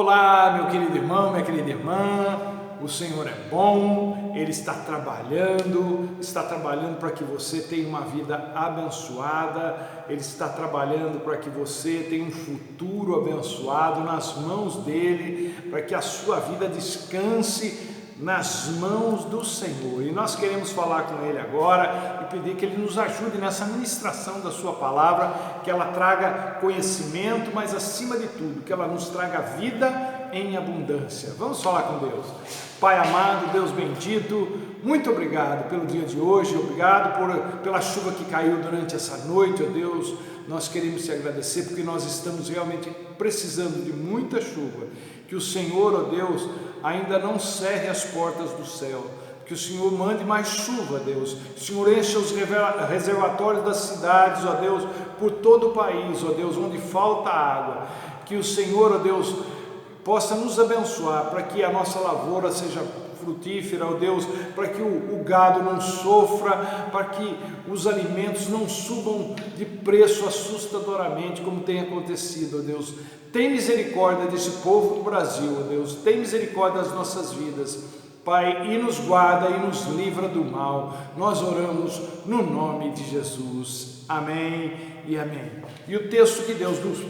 Olá, meu querido irmão, minha querida irmã, o Senhor é bom, Ele está trabalhando para que você tenha uma vida abençoada, Ele está trabalhando para que você tenha um futuro abençoado nas mãos dEle, para que a sua vida descanse nas mãos do Senhor. E nós queremos falar com Ele agora e pedir que Ele nos ajude nessa ministração da sua palavra, que ela traga conhecimento, mas acima de tudo, que ela nos traga vida em abundância. Vamos falar com Deus. Pai amado, Deus bendito, muito obrigado pelo dia de hoje, obrigado pela chuva que caiu durante essa noite, ó Deus. Nós queremos te agradecer porque nós estamos realmente precisando de muita chuva, que o Senhor, ó Deus, ainda não cerre as portas do céu, que o Senhor mande mais chuva, Deus, que o Senhor encha os reservatórios das cidades, ó Deus, por todo o país, ó Deus, onde falta água, que o Senhor, ó Deus, possa nos abençoar, para que a nossa lavoura seja frutífera, ó Deus, para que o gado não sofra, para que os alimentos não subam de preço assustadoramente, como tem acontecido, ó Deus. Tem misericórdia desse povo do Brasil, ó Deus, tem misericórdia das nossas vidas, Pai, e nos guarda e nos livra do mal. Nós oramos no nome de Jesus, amém e amém. E o texto que Deus nos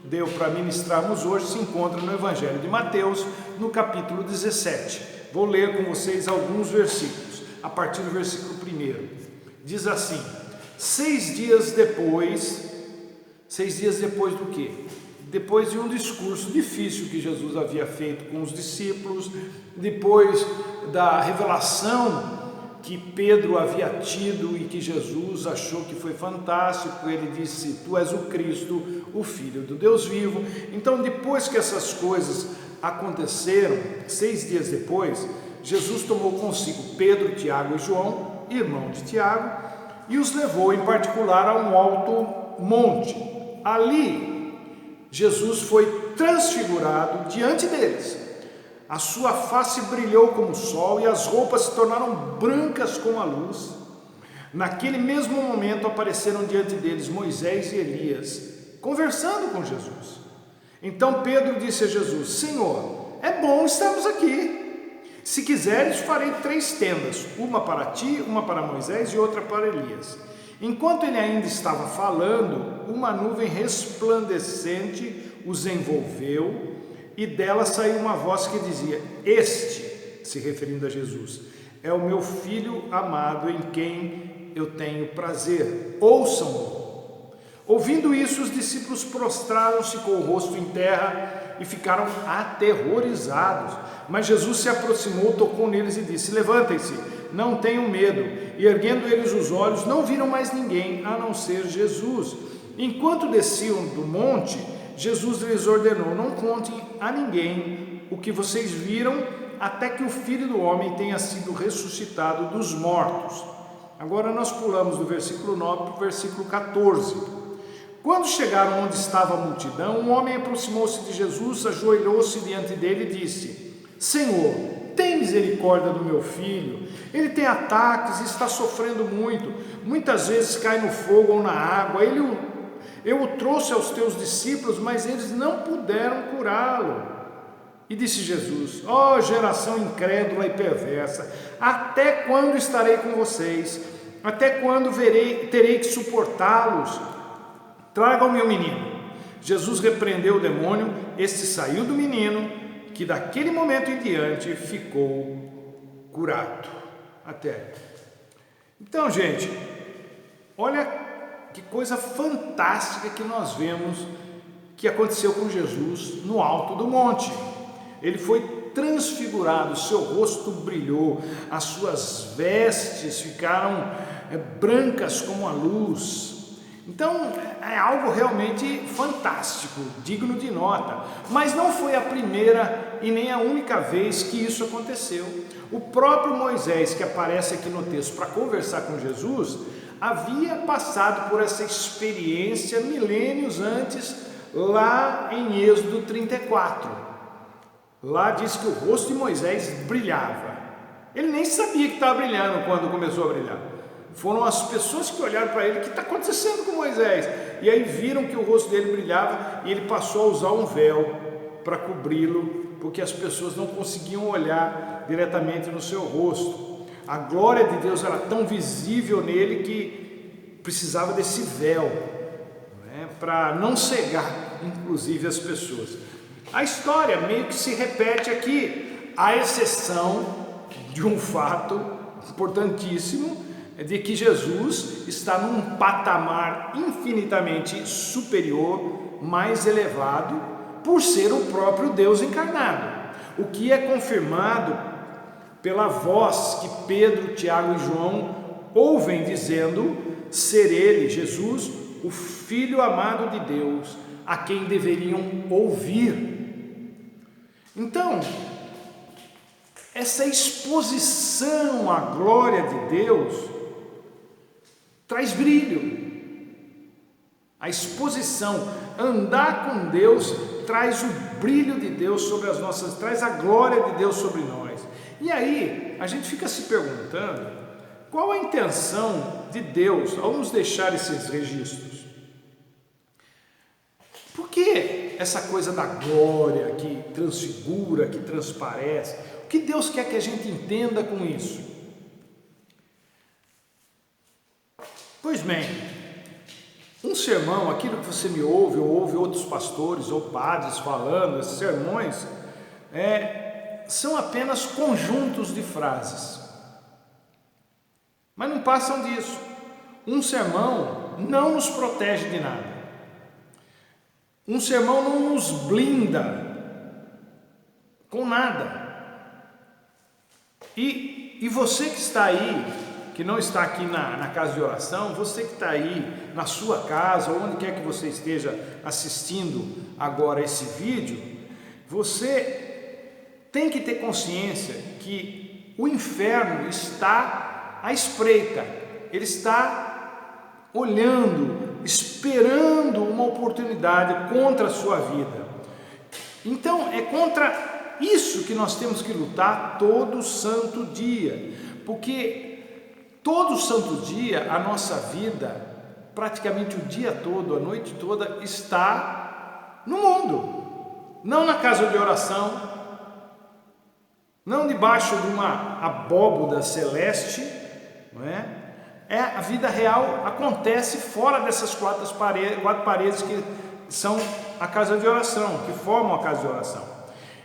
deu para ministrarmos hoje se encontra no Evangelho de Mateus, no capítulo 17. Vou ler com vocês alguns versículos, a partir do versículo 1. Diz assim: 6 dias depois do quê? Depois de um discurso difícil que Jesus havia feito com os discípulos, depois da revelação que Pedro havia tido e que Jesus achou que foi fantástico, ele disse: Tu és o Cristo, o Filho do Deus vivo. Então, depois que essas coisas aconteceram, 6 dias depois, Jesus tomou consigo Pedro, Tiago e João, irmão de Tiago, e os levou em particular a um alto monte. Ali, Jesus foi transfigurado diante deles. A sua face brilhou como o sol e as roupas se tornaram brancas como a luz. Naquele mesmo momento apareceram diante deles Moisés e Elias, conversando com Jesus. Então Pedro disse a Jesus: Senhor, é bom estarmos aqui. Se quiseres, farei 3 tendas, uma para ti, uma para Moisés e outra para Elias. Enquanto ele ainda estava falando, uma nuvem resplandecente os envolveu e dela saiu uma voz que dizia: Este, se referindo a Jesus, é o meu filho amado em quem eu tenho prazer. Ouçam-no. Ouvindo isso, os discípulos prostraram-se com o rosto em terra e ficaram aterrorizados. Mas Jesus se aproximou, tocou neles e disse: Levantem-se, não tenham medo. E erguendo eles os olhos, não viram mais ninguém, a não ser Jesus. Enquanto desciam do monte, Jesus lhes ordenou: Não contem a ninguém o que vocês viram, até que o Filho do Homem tenha sido ressuscitado dos mortos. Agora nós pulamos do versículo 9 para o versículo 14. Quando chegaram onde estava a multidão, um homem aproximou-se de Jesus, ajoelhou-se diante dele e disse: Senhor, tem misericórdia do meu filho, ele tem ataques e está sofrendo muito, muitas vezes cai no fogo ou na água. Eu o trouxe aos teus discípulos, mas eles não puderam curá-lo. E disse Jesus: Ó geração incrédula e perversa, até quando estarei com vocês? Até quando terei que suportá-los? Tragam-me o menino. Jesus repreendeu o demônio, este saiu do menino, que daquele momento em diante ficou curado. Até. Então, gente, olha que coisa fantástica que nós vemos que aconteceu com Jesus no alto do monte. Ele foi transfigurado, seu rosto brilhou, as suas vestes ficaram brancas como a luz. Então é algo realmente fantástico, digno de nota, mas não foi a primeira e nem a única vez que isso aconteceu. O próprio Moisés, que aparece aqui no texto para conversar com Jesus, havia passado por essa experiência milênios antes, lá em Êxodo 34. Lá diz que o rosto de Moisés brilhava. Ele nem sabia que estava brilhando quando começou a brilhar. Foram as pessoas que olharam para ele: o que está acontecendo com Moisés? E aí viram que o rosto dele brilhava e ele passou a usar um véu. para cobri-lo, porque as pessoas não conseguiam olhar diretamente no seu rosto. A glória de Deus era tão visível nele que precisava desse véu, para não cegar, inclusive, as pessoas. A história meio que se repete aqui, à exceção de um fato importantíssimo, de que Jesus está num patamar infinitamente superior, mais elevado, por ser o próprio Deus encarnado, o que é confirmado pela voz que Pedro, Tiago e João ouvem dizendo ser ele, Jesus, o Filho amado de Deus, a quem deveriam ouvir. Então, essa exposição à glória de Deus traz brilho. A exposição, andar com Deus, traz o brilho de Deus sobre as nossas, traz a glória de Deus sobre nós. E aí, a gente fica se perguntando, qual a intenção de Deus ao nos deixar esses registros? Por que essa coisa da glória que transfigura, que transparece? O que Deus quer que a gente entenda com isso? Pois bem, um sermão, aquilo que você me ouve, ou ouve outros pastores ou padres falando, esses sermões, são apenas conjuntos de frases, mas não passam disso. Um sermão não nos protege de nada, um sermão não nos blinda com nada. E você que está aí, que não está aqui na casa de oração, você que está aí na sua casa, ou onde quer que você esteja assistindo agora esse vídeo, você tem que ter consciência que o inferno está à espreita, ele está olhando, esperando uma oportunidade contra a sua vida. Então é contra isso que nós temos que lutar todo santo dia, porque todo santo dia a nossa vida, praticamente o dia todo, a noite toda, está no mundo, não na casa de oração, não debaixo de uma abóboda celeste, não é? A vida real acontece fora dessas quatro paredes que são a casa de oração, que formam a casa de oração.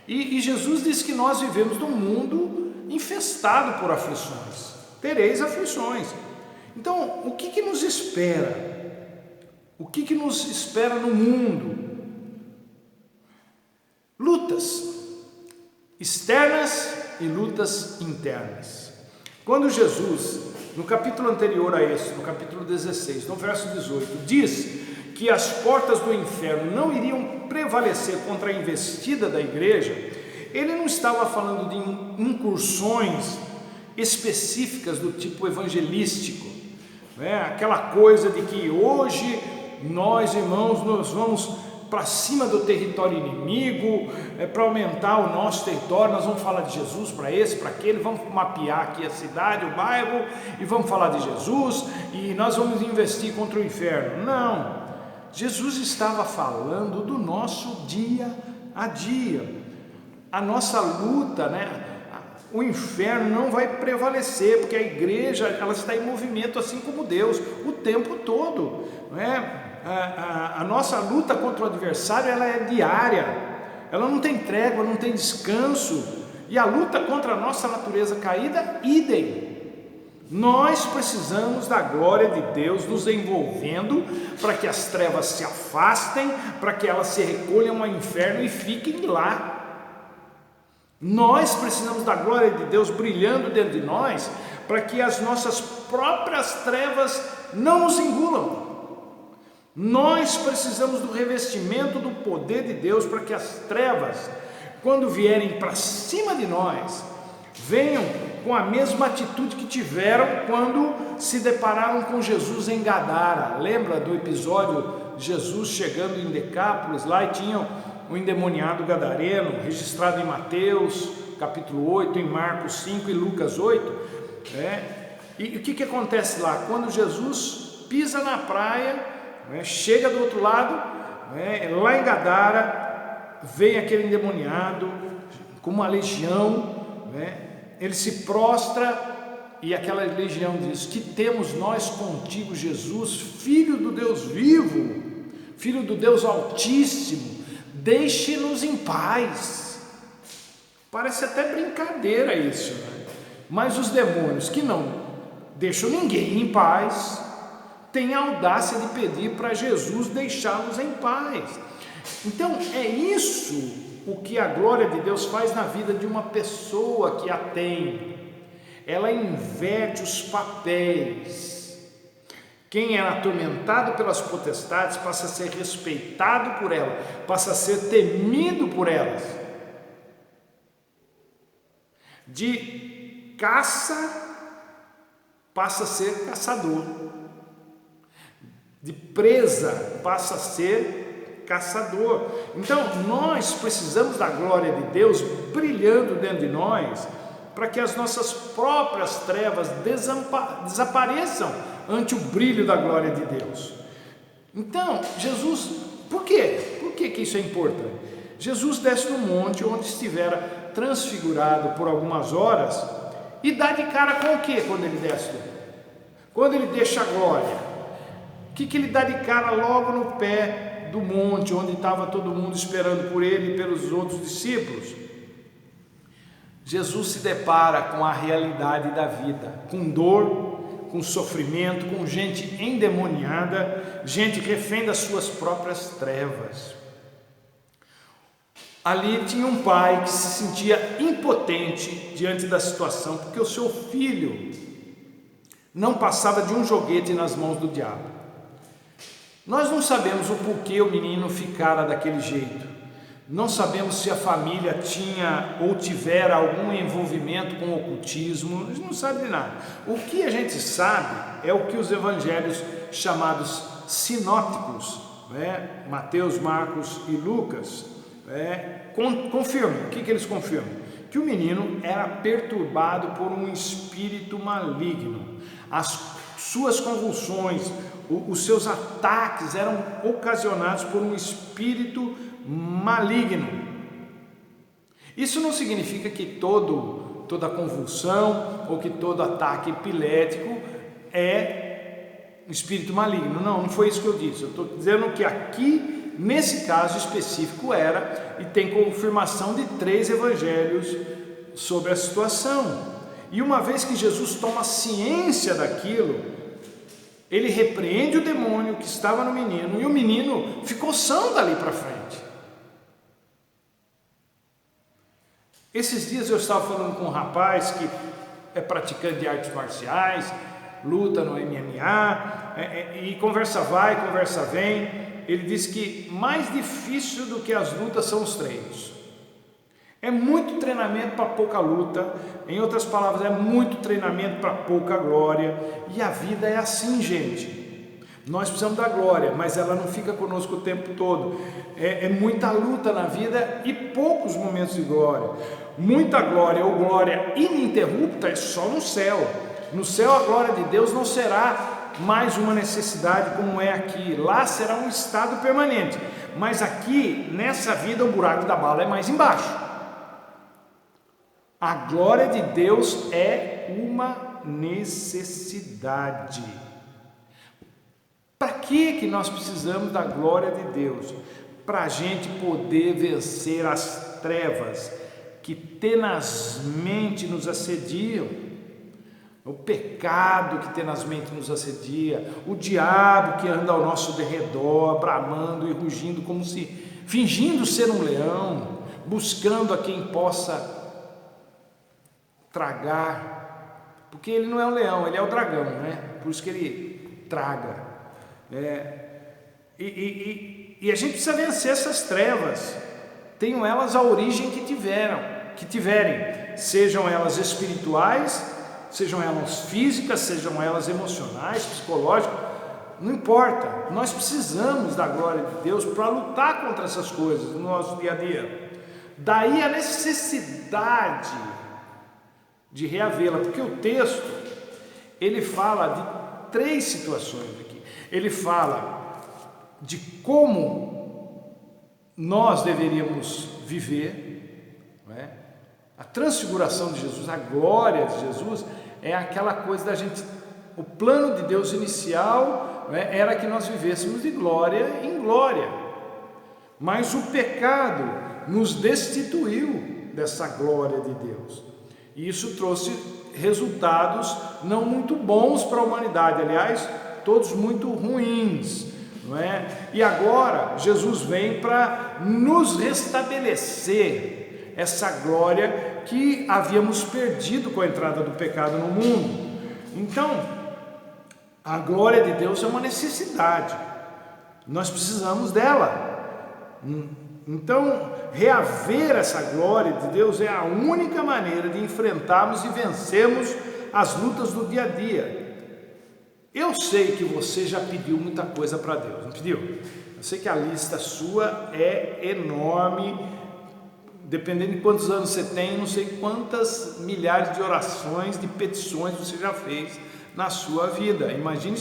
E Jesus disse que nós vivemos num mundo infestado por aflições. Tereis aflições. Então, o que nos espera? O que nos espera no mundo? Lutas externas e lutas internas. Quando Jesus, no capítulo anterior a esse, no capítulo 16, no verso 18, diz que as portas do inferno não iriam prevalecer contra a investida da igreja, ele não estava falando de incursões específicas do tipo evangelístico, aquela coisa de que hoje nós, irmãos, nós vamos para cima do território inimigo, para aumentar o nosso território, nós vamos falar de Jesus para esse, para aquele, vamos mapear aqui a cidade, o bairro, e vamos falar de Jesus, e nós vamos investir contra o inferno. Não, Jesus estava falando do nosso dia a dia, a nossa luta, o inferno não vai prevalecer, porque a igreja ela está em movimento assim como Deus, o tempo todo, a nossa luta contra o adversário ela é diária, ela não tem trégua, não tem descanso, e a luta contra a nossa natureza caída, idem. Nós precisamos da glória de Deus nos envolvendo para que as trevas se afastem, para que elas se recolham ao inferno e fiquem lá. Nós precisamos da glória de Deus brilhando dentro de nós, para que as nossas próprias trevas não nos engulam. Nós precisamos do revestimento do poder de Deus, para que as trevas, quando vierem para cima de nós, venham com a mesma atitude que tiveram quando se depararam com Jesus em Gadara. Lembra do episódio de Jesus chegando em Decápolis, lá e tinham o endemoniado gadareno, registrado em Mateus capítulo 8, em Marcos 5 e Lucas 8, e o que acontece lá? Quando Jesus pisa na praia, chega do outro lado, lá em Gadara, vem aquele endemoniado com uma legião, né? Ele se prostra e aquela legião diz: que temos nós contigo, Jesus, Filho do Deus vivo, Filho do Deus Altíssimo, deixe-nos em paz. Parece até brincadeira isso, né? Mas os demônios que não deixam ninguém em paz, têm a audácia de pedir para Jesus deixá-los em paz. Então é isso o que a glória de Deus faz na vida de uma pessoa que a tem. Ela inverte os papéis. Quem é atormentado pelas potestades passa a ser respeitado por ela, passa a ser temido por elas. De caça passa a ser caçador. De presa passa a ser caçador. Então nós precisamos da glória de Deus brilhando dentro de nós, para que as nossas próprias trevas desapareçam ante o brilho da glória de Deus. Então Jesus, por quê? Por que isso é importante? Jesus desce no monte onde estivera transfigurado por algumas horas e dá de cara com o que quando ele desce? Quando ele deixa a glória, o que ele dá de cara logo no pé do monte onde estava todo mundo esperando por ele e pelos outros discípulos? Jesus se depara com a realidade da vida, com dor, com sofrimento, com gente endemoniada, gente refém das suas próprias trevas. Ali tinha um pai que se sentia impotente diante da situação, porque o seu filho não passava de um joguete nas mãos do diabo. Nós não sabemos o porquê o menino ficara daquele jeito. Não sabemos se a família tinha ou tivera algum envolvimento com o ocultismo, a gente não sabe de nada. O que a gente sabe é o que os evangelhos chamados sinópticos, né? Mateus, Marcos e Lucas, confirmam. O que eles confirmam? Que o menino era perturbado por um espírito maligno. As suas convulsões, os seus ataques eram ocasionados por um espírito maligno. Isso não significa que toda convulsão ou que todo ataque epilético é um espírito maligno. Não foi isso que eu disse. Eu estou dizendo que aqui, nesse caso específico, era, e tem confirmação de 3 evangelhos sobre a situação. E uma vez que Jesus toma ciência daquilo, ele repreende o demônio que estava no menino, e o menino ficou são dali para frente. Esses dias eu estava falando com um rapaz que é praticante de artes marciais, luta no MMA, e conversa vai, conversa vem. Ele disse que mais difícil do que as lutas são os treinos. É muito treinamento para pouca luta, em outras palavras, é muito treinamento para pouca glória, e a vida é assim, gente. Nós precisamos da glória, mas ela não fica conosco o tempo todo. É muita luta na vida e poucos momentos de glória. Muita glória ou glória ininterrupta é só no céu. No céu a glória de Deus não será mais uma necessidade como é aqui. Lá será um estado permanente. Mas aqui, nessa vida, o buraco da bala é mais embaixo. A glória de Deus é uma necessidade. Para que nós precisamos da glória de Deus? Para a gente poder vencer as trevas que tenazmente nos assediam, o pecado que tenazmente nos assedia, o diabo que anda ao nosso derredor, bramando e rugindo como se, fingindo ser um leão, buscando a quem possa tragar, porque ele não é um leão, ele é o dragão, né? Por isso que ele traga. E a gente precisa vencer essas trevas, tenham elas a origem que tiverem, sejam elas espirituais, sejam elas físicas, sejam elas emocionais, psicológicas, não importa, nós precisamos da glória de Deus para lutar contra essas coisas no nosso dia a dia. Daí a necessidade de reavê-la, porque o texto ele fala de 3 situações aqui. Ele fala de como nós deveríamos viver, não é? A transfiguração de Jesus, a glória de Jesus, é aquela coisa da gente, o plano de Deus inicial, não é? Era que nós vivêssemos de glória em glória, mas o pecado nos destituiu dessa glória de Deus, e isso trouxe resultados não muito bons para a humanidade, aliás, todos muito ruins, não é? E agora Jesus vem para nos restabelecer essa glória que havíamos perdido com a entrada do pecado no mundo. Então, a glória de Deus é uma necessidade, nós precisamos dela. Então, reaver essa glória de Deus é a única maneira de enfrentarmos e vencermos as lutas do dia a dia. Eu sei que você já pediu muita coisa para Deus, não pediu? Eu sei que a lista sua é enorme, dependendo de quantos anos você tem, não sei quantas milhares de orações, de petições você já fez na sua vida. Imagine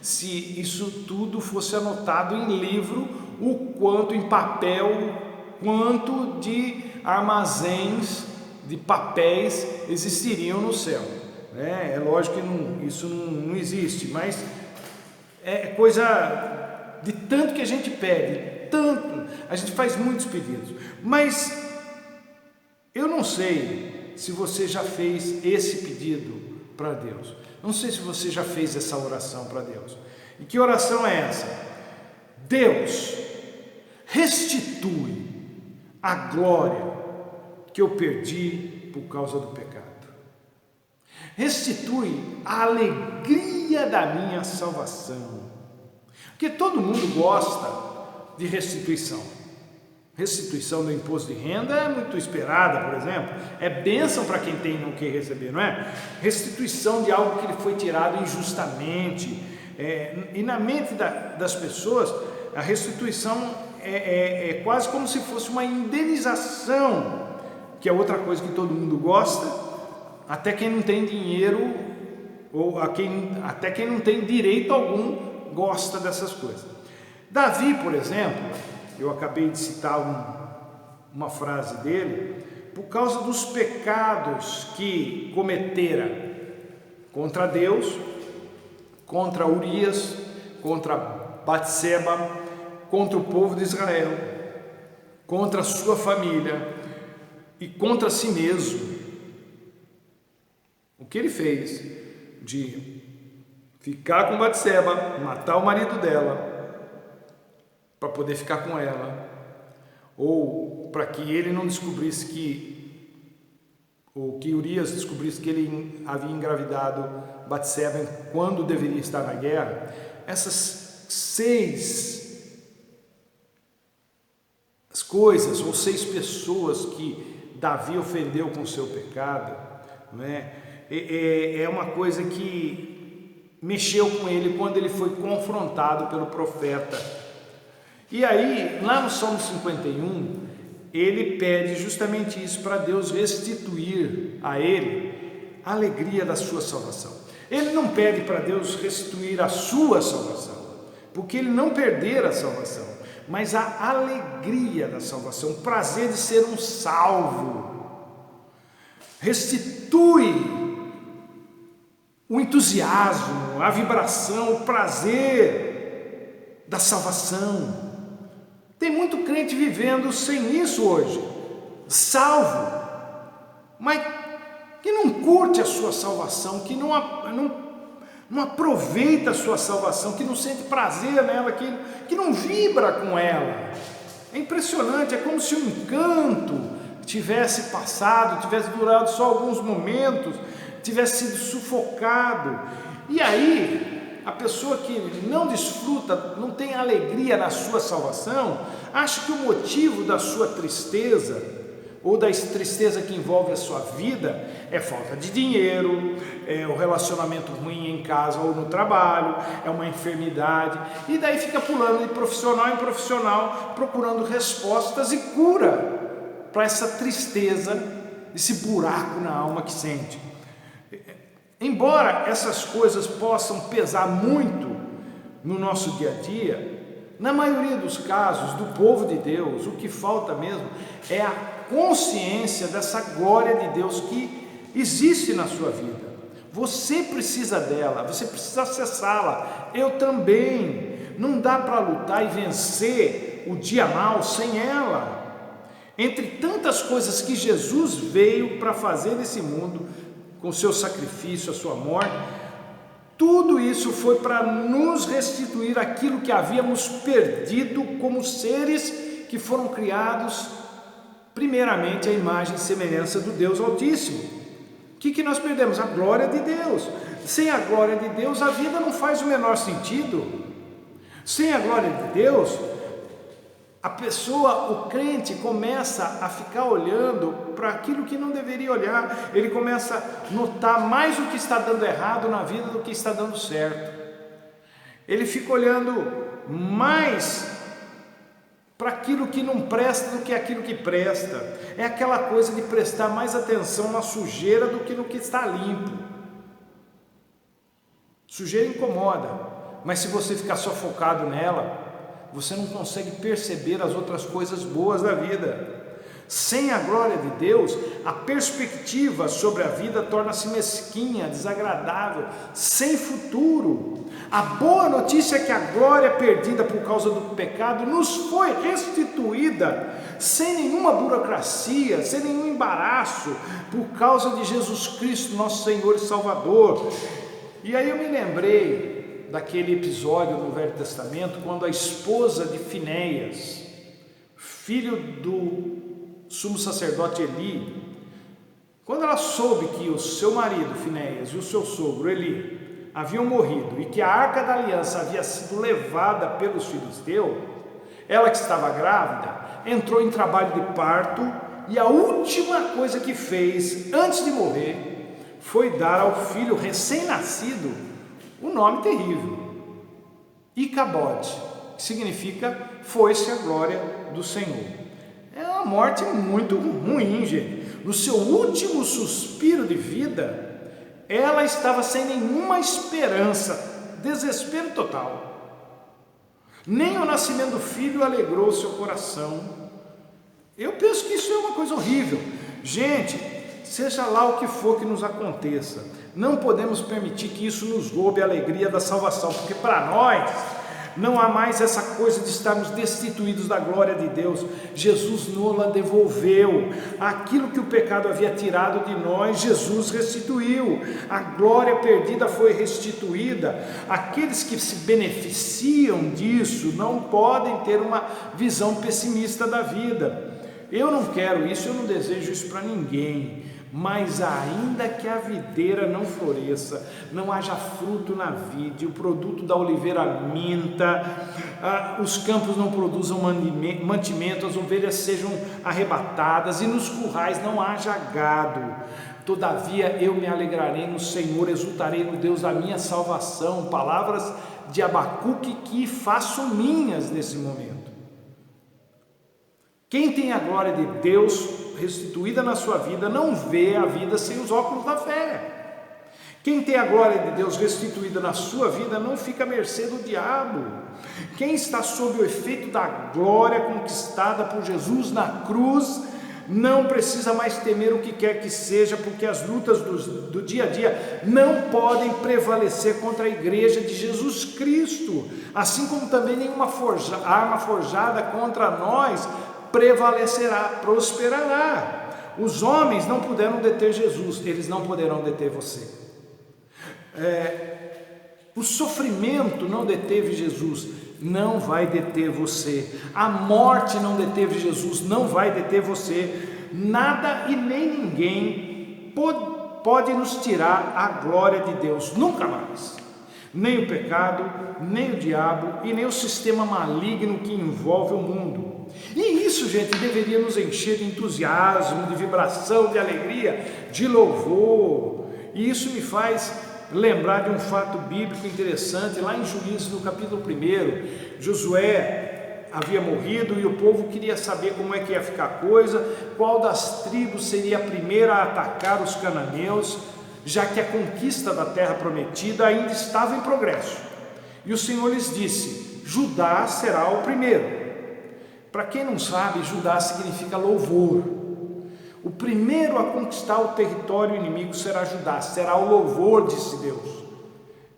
se isso tudo fosse anotado em livro, o quanto em papel, quanto de armazéns de papéis existiriam no céu. É lógico que isso não existe, mas é coisa de tanto que a gente pede, tanto, a gente faz muitos pedidos, mas eu não sei se você já fez esse pedido para Deus, não sei se você já fez essa oração para Deus. E que oração é essa? Deus, restitui a glória que eu perdi por causa do pecado. Restitui a alegria da minha salvação. Porque todo mundo gosta de restituição. Restituição do imposto de renda é muito esperada, por exemplo. É bênção para quem tem o que receber, não é? Restituição de algo que lhe foi tirado injustamente. E na mente das pessoas, a restituição é quase como se fosse uma indenização, que é outra coisa que todo mundo gosta, até quem não tem dinheiro, ou até quem não tem direito algum, gosta dessas coisas. Davi, por exemplo, eu acabei de citar uma frase dele, por causa dos pecados que cometera contra Deus, contra Urias, contra Batseba, contra o povo de Israel, contra a sua família e contra si mesmo. O que ele fez de ficar com Batseba, matar o marido dela, para poder ficar com ela, ou para que ele não descobrisse ou que Urias descobrisse que ele havia engravidado Batseba quando deveria estar na guerra. Essas 6 coisas ou 6 pessoas que Davi ofendeu com o seu pecado, não é? É uma coisa que mexeu com ele quando ele foi confrontado pelo profeta. E aí, lá no Salmo 51, ele pede justamente isso, para Deus restituir a ele a alegria da sua salvação. Ele não pede para Deus restituir a sua salvação, porque ele não perdera a salvação, mas a alegria da salvação, o prazer de ser um salvo. Restitui o entusiasmo, a vibração, o prazer da salvação. Tem muito crente vivendo sem isso hoje, salvo, mas que não curte a sua salvação, que não aproveita a sua salvação, que não sente prazer nela, que não vibra com ela. É impressionante, é como se o encanto tivesse passado, tivesse durado só alguns momentos, tivesse sido sufocado. E aí, a pessoa que não desfruta, não tem alegria na sua salvação, acha que o motivo da sua tristeza, ou da tristeza que envolve a sua vida, é falta de dinheiro, é o relacionamento ruim em casa ou no trabalho, é uma enfermidade, e daí fica pulando de profissional em profissional, procurando respostas e cura para essa tristeza, esse buraco na alma que sente. Embora essas coisas possam pesar muito no nosso dia a dia, Na maioria dos casos do povo de Deus, o que falta mesmo é a consciência dessa glória de Deus que existe na sua vida. Você precisa dela, você precisa acessá-la. Eu também. Não dá para lutar e vencer o dia mau sem ela. Entre tantas coisas que Jesus veio para fazer nesse mundo, com o seu sacrifício, a sua morte, tudo isso foi para nos restituir aquilo que havíamos perdido como seres que foram criados primeiramente à imagem e semelhança do Deus Altíssimo. O que nós perdemos? A glória de Deus. Sem a glória de Deus, a vida não faz o menor sentido. Sem a glória de Deus, a pessoa, o crente, começa a ficar olhando para aquilo que não deveria olhar. Ele começa a notar mais o que está dando errado na vida do que está dando certo. Ele fica olhando mais para aquilo que não presta do que aquilo que presta. É aquela coisa de prestar mais atenção na sujeira do que no que está limpo. Sujeira incomoda, mas se você ficar só focado nela, você não consegue perceber as outras coisas boas da vida. Sem a glória de Deus, a perspectiva sobre a vida torna-se mesquinha, desagradável, sem futuro. A boa notícia é que a glória perdida por causa do pecado nos foi restituída sem nenhuma burocracia, sem nenhum embaraço, por causa de Jesus Cristo, nosso Senhor e Salvador. E aí eu me lembrei daquele episódio no Velho Testamento, quando a esposa de Finéias, filho do sumo sacerdote Eli, quando ela soube que o seu marido Finéias e o seu sogro Eli haviam morrido e que a arca da aliança havia sido levada pelos filisteus, ela, que estava grávida, entrou em trabalho de parto, e a última coisa que fez antes de morrer foi dar ao filho recém-nascido um nome terrível, Icabode, que significa foi-se a glória do Senhor. É uma morte muito ruim, gente. No seu último suspiro de vida, ela estava sem nenhuma esperança, desespero total. Nem o nascimento do filho alegrou o seu coração. Eu penso que isso é uma coisa horrível. Gente, seja lá o que for que nos aconteça, não podemos permitir que isso nos roube a alegria da salvação, porque para nós não há mais essa coisa de estarmos destituídos da glória de Deus. Jesus nos devolveu. Aquilo que o pecado havia tirado de nós, Jesus restituiu. A glória perdida foi restituída. Aqueles que se beneficiam disso não podem ter uma visão pessimista da vida. Eu não quero isso, eu não desejo isso para ninguém. Mas ainda que a videira não floresça, não haja fruto na vide, o produto da oliveira minta, os campos não produzam mantimento, as ovelhas sejam arrebatadas e nos currais não haja gado, todavia eu me alegrarei no Senhor, exultarei no Deus da minha salvação. Palavras de Abacuque que faço minhas nesse momento. Quem tem a glória de Deus restituída na sua vida não vê a vida sem os óculos da fé. Quem tem a glória de Deus restituída na sua vida não fica à mercê do diabo. Quem está sob o efeito da glória conquistada por Jesus na cruz não precisa mais temer o que quer que seja, porque as lutas do dia a dia não podem prevalecer contra a igreja de Jesus Cristo, assim como também nenhuma arma forjada contra nós prevalecerá, prosperará. Os homens não puderam deter Jesus, eles não poderão deter você. O sofrimento não deteve Jesus, não vai deter você. A morte não deteve Jesus, não vai deter você. Nada e nem ninguém pode nos tirar a glória de Deus, nunca mais. Nem o pecado, nem o diabo e nem o sistema maligno que envolve o mundo. E isso, gente, deveria nos encher de entusiasmo, de vibração, de alegria, de louvor. E isso me faz lembrar de um fato bíblico interessante, lá em Juízes, no capítulo 1. Josué havia morrido e o povo queria saber como é que ia ficar a coisa, qual das tribos seria a primeira a atacar os cananeus, já que a conquista da terra prometida ainda estava em progresso. E o Senhor lhes disse: Judá será o primeiro. Para quem não sabe, Judá significa louvor. O primeiro a conquistar o território inimigo será Judá, será o louvor, disse Deus.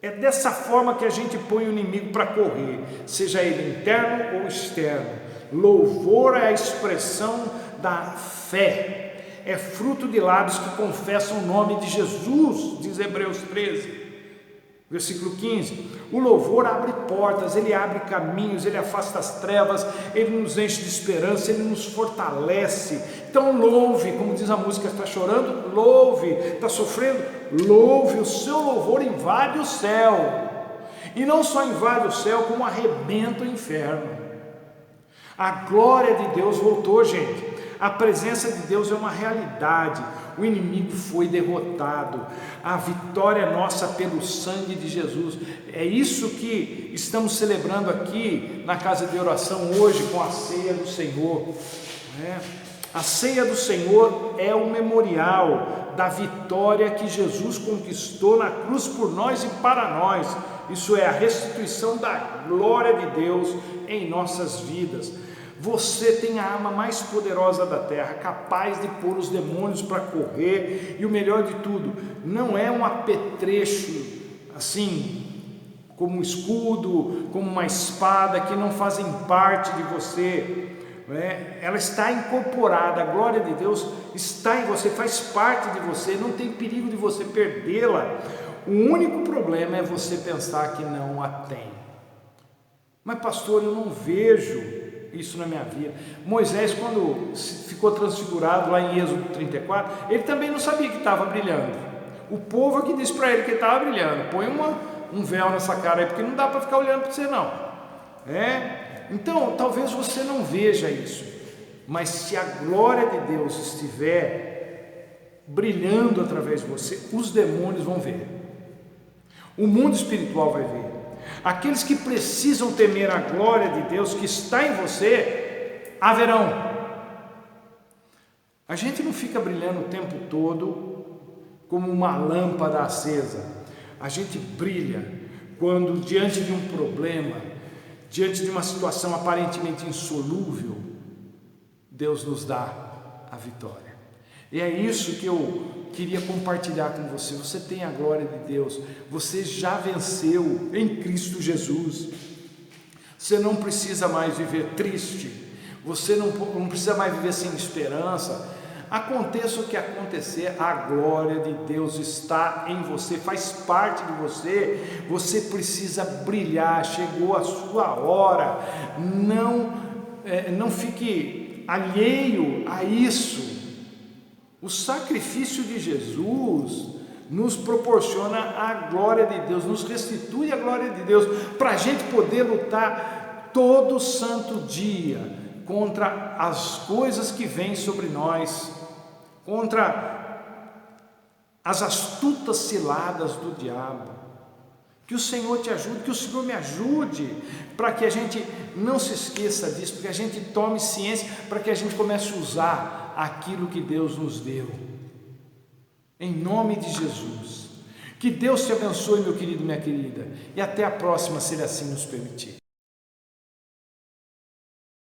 É dessa forma que a gente põe o inimigo para correr, seja ele interno ou externo. Louvor é a expressão da fé, é fruto de lábios que confessam o nome de Jesus, diz Hebreus 13. Versículo 15, o louvor abre portas, ele abre caminhos, ele afasta as trevas, ele nos enche de esperança, ele nos fortalece. Então louve, como diz a música, está chorando? Louve. Está sofrendo? Louve. O seu louvor invade o céu, e não só invade o céu, como arrebenta o inferno. A glória de Deus voltou, gente. A presença de Deus é uma realidade. O inimigo foi derrotado. A vitória é nossa pelo sangue de Jesus. É isso que estamos celebrando aqui na casa de oração hoje com a ceia do Senhor. A ceia do Senhor é o memorial da vitória que Jesus conquistou na cruz por nós e para nós. Isso é a restituição da glória de Deus em nossas vidas. Você tem a arma mais poderosa da terra, capaz de pôr os demônios para correr, e o melhor de tudo, não é um apetrecho assim, como um escudo, como uma espada, que não fazem parte de você, ela está incorporada, a glória de Deus está em você, faz parte de você, não tem perigo de você perdê-la. O único problema é você pensar que não a tem. Mas pastor, eu não vejo isso na minha vida. Moisés, quando ficou transfigurado lá em Êxodo 34, ele também não sabia que estava brilhando. O povo é que disse para ele que estava brilhando. Põe um véu nessa cara aí, porque não dá para ficar olhando para você não. Então, talvez você não veja isso, mas se a glória de Deus estiver brilhando através de você, os demônios vão ver. O mundo espiritual vai ver. Aqueles que precisam temer a glória de Deus que está em você, haverão. A gente não fica brilhando o tempo todo como uma lâmpada acesa. A gente brilha quando diante de um problema, diante de uma situação aparentemente insolúvel, Deus nos dá a vitória. E é isso que eu queria compartilhar com você. Você tem a glória de Deus, você já venceu em Cristo Jesus. Você não precisa mais viver triste, você não precisa mais viver sem esperança. Aconteça o que acontecer, a glória de Deus está em você, faz parte de você. Você precisa brilhar, chegou a sua hora. Não fique alheio a isso. O sacrifício de Jesus nos proporciona a glória de Deus, nos restitui a glória de Deus, para a gente poder lutar todo santo dia contra as coisas que vêm sobre nós, contra as astutas ciladas do diabo. Que o Senhor te ajude, que o Senhor me ajude, para que a gente não se esqueça disso, para que a gente tome ciência, para que a gente comece a usar aquilo que Deus nos deu, em nome de Jesus. Que Deus te abençoe, meu querido e minha querida, e até a próxima, se Ele assim nos permitir.